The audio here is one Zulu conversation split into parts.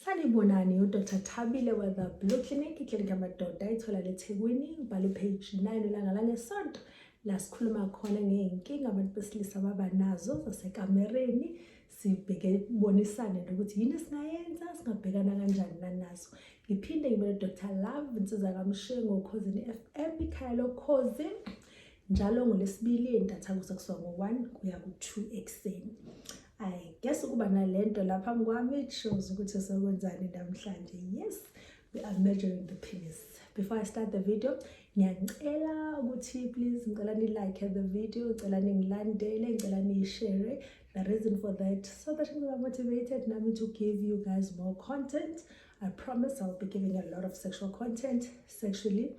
Sanibonani, uDr. Thabile weather Blue Clinic, iklinika yamadoda ithola eThekwini, ubhala page 9 ilanga langesonto. La sikhuluma khona ngeenkinga abantu besilisa abanazo zasekamereni, sibheke bonisane ukuthi yini singayenza, singabhekana kanjani nazo. Ngiphinde ngibe Dr. Love insizwa kaMshengo ukhosini FM ikhaya lokhozi njalo ngoLesibili entathakusa kusuka ngo1 kuya ku2 ekseni. I guess ukuba nalento lapha ngwami it shows ukuthi sokwenzani namhlanje. Yes, we are measuring the penis. Before I start the video, ngiyacela ukuthi please ngicela ni like the video, ngicela ningilandele, ngicela ni share. The reason for that so that you are motivated nami to give you guys more content. I promise I'll be giving a lot of sexual content, sexually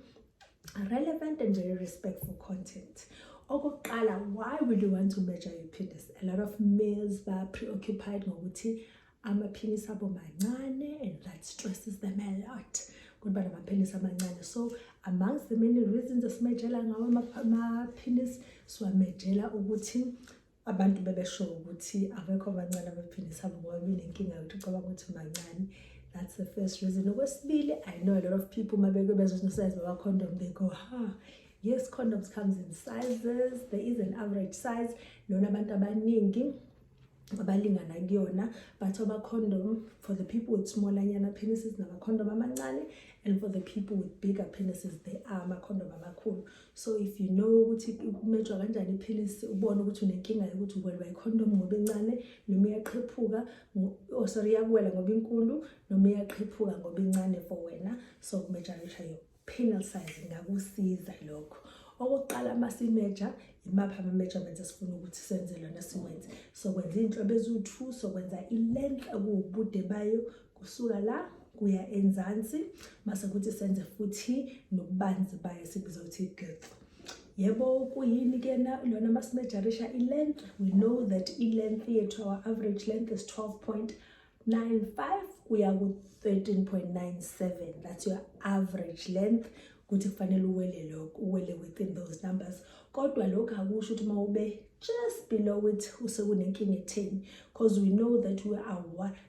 relevant and very respectful content. Okokuqala, why would you want to measure your penis? A lot of males are preoccupied ngokuthi ama-penis abo mancane and that stresses them a lot. Kuba nama-penis amancane. So amongst the many reasons esimejela ngawo ama-penis, siwamejela ukuthi abantu bebesho ukuthi abekho abancane ama-penis abo ngoba benenkinga yokuthi ucabanga ukuthi mancane. That's the first reason. Okwesibili, I know a lot of people mabeke bezosize baba condom, they go, yes, condoms comes in sizes. There is an average size. Lona abantu abaningi abalingana kuyona, but our condom for the people with smaller nyana penises nama condom amancane, and for the people with bigger penises they are ama condom amakhulu. So if you know ukuthi umejwa kanjani penis, ubona ukuthi unenkinga yokuthi uwelwa icondom ngoba incane noma iyaqhephuka, yakuwela ngoba inkulu noma iyaqhephuka ngoba incane for wena, so kumeasurisha your penile size ngakusiza lokho. Okokuqala masimeasure imapha ama-measurements esifuna ukuthi senze lona siwenze. So kwenza inhlobo eziwu2, so kwenza i-length okuwubude bayo kusuka la kuya enzansi, mase kuthi senze futhi nobubanzi bayo sibiza ukuthi i-girth. Yebo kuyini ke lona masimeasurisha i-length, we know that i-length yethu, our average length is 12.95 kuya ku 13.97. That's your average length. Kuthi kufanele uwele within those numbers. Kodwa lokho akusho ukuthi mawube just below it usekunenkinga etheni, because we know that we are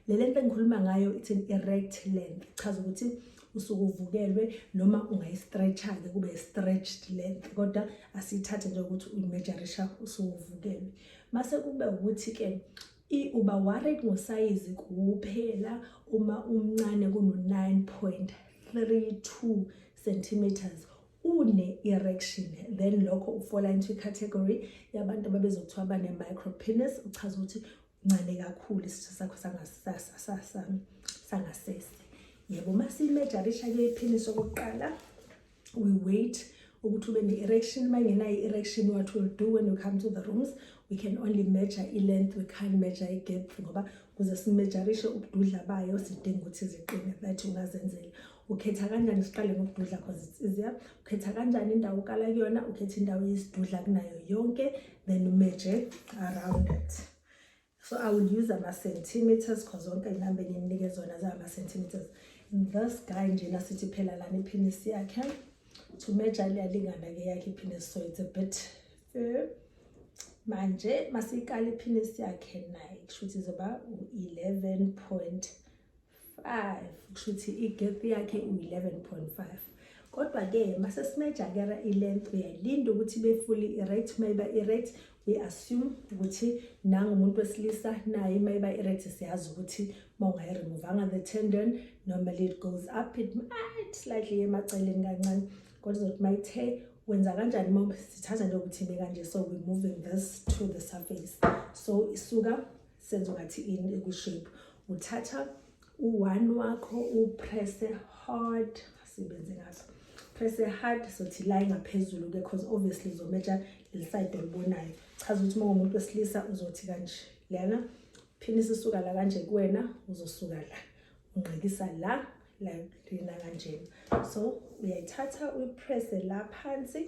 le length engikhuluma ngayo, it's an erect length. Chaza ukuthi usuke uvukelwe noma ungayistretcha ke kube stretched length, kodwa asithathe nje ukuthi uyimeasurisha usuvukelwe. Mase kube ukuthi ke uba worried ngosize kuphela uma umncane kuno 9.32 centimeters une erection, then lokho ufola into category yabantu ababezothiwa bane micro penis, uchaza ukuthi uncane kakhulu isitho sakho sangasese. Yebo masimeasurisha ke penis okokuqala, we wait ukuthi ube ne-erection. Mangenayo erection, what we'll do when we come to the rooms, we can only measure i-length, we can't measure i-girth ngoba kuze simeasurishe ubududla bayo sidinga ukuthi ziqine. That ungazenzela ukhetha kanjani, siqale ngokududla because it's easier. Ukhetha kanjani indawo ukala kuyona, ukhetha indawo yesidudla kunayo yonke, then umeasure around it. So I will use ama-centimeters because zonke inamba enginike zona zama-centimeters. This guy nje nasithi phela lana ipenis yakhe to measure liyalingana ke yakhe ipenis, so it's a bit manje masikala ipenis yakhe nayo kushuthi izoba 11.5, kushuthi igirth yakhe 11.5. Kodwa ke mase simeasure ke i-length uyayilinda ukuthi be fully erect. Maybe erect, we assume ukuthi nangumuntu wesilisa naye maybe erect, siyazi ukuthi mawungayi remove anga the tendon, normally it goes up, it might slightly emaceleni kancane, kodwa uzothi mayithe wenza kanjani mama, sithatha nje ukuthi ime kanje, so we moving this to the surface. So isuka senza ngathi in ekushape, uthatha u1 wakho upress hard, sibenze ngaso press hard, so thi la ngaphezulu ke, because obviously uzomeasure le side olibonayo. Chaza ukuthi umuntu wesilisa uzothi kanje, lana penis isuka la kanje kuwena, uzosuka la ungqikisa la lina kanjena. So uyayithatha uyipress la phansi,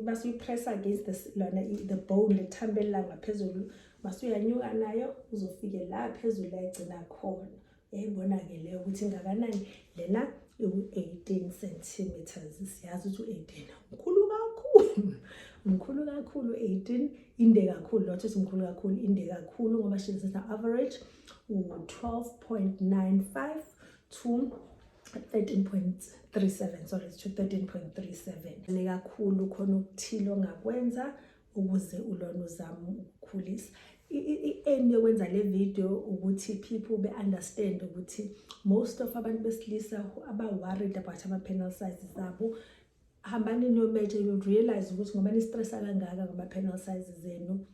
mase uyipress against the bone, lethambele la ngaphezulu, mase uyanyuka nayo uzofike la phezulu la igcina khona. Yayibona ke leyo ukuthi ngakanani lena 18 centimeters. Siyazi ukuthi u18 ukhulu kakhulu. mkhulu kakhulu 18, inde kakhulu, not just mkhulu kakhulu, inde kakhulu ngoba she's an average 12.95 to 13.37, sorry, to 13.37. Ne kakhulu khona ukuthile ongakwenza ukuze ulona uzama ukukhulisa. I-aim yokwenza le video ukuthi people be-understand ukuthi most of abantu besilisa aba-worried about ama-penile sizes abo, hambani niyomeasure, you realize ukuthi ngoba ni-stressa kangaka ngama-penile sizes zenu,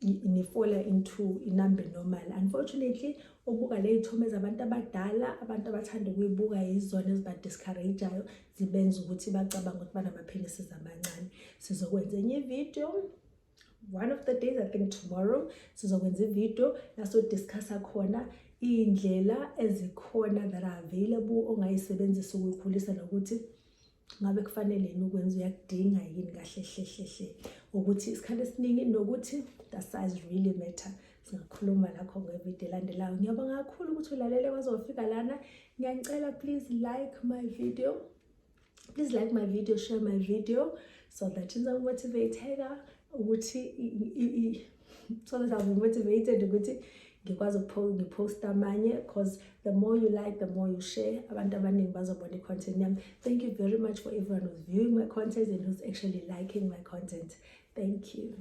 nifola into inumber normal. Unfortunately, ubuka le ithome zabantu abadala, abantu abathanda ukuyibuka yizona eziba-discourageayo, zibenza ukuthi bacabanga ukuthi banama-penises amancane. Sizokwenza enye video one of the days, I think tomorrow, sizokwenza ivideo laso discussa khona indlela ezikhona that are available ongayisebenzisa ukukhulisa nokuthi ngabe kufanele yini ukwenza, uyakudinga yini kahle hle ukuthi isikhathi esiningi nokuthi the size really matter. Singakhuluma lakho ngevideo elandelayo. Ngiyabonga kakhulu ukuthi ulalele wazofika lana. Ngiyacela please like my video. Please like my video, share my video so that ngizomotivateka ukuthi so that I'll be motivated ukuthi ngikwazi ngipost amanye, because the more you like, the more you share, abantu abaningi bazobona i-content yami. Thank you very much for everyone who's viewing my content and who's actually liking my content. Thank you.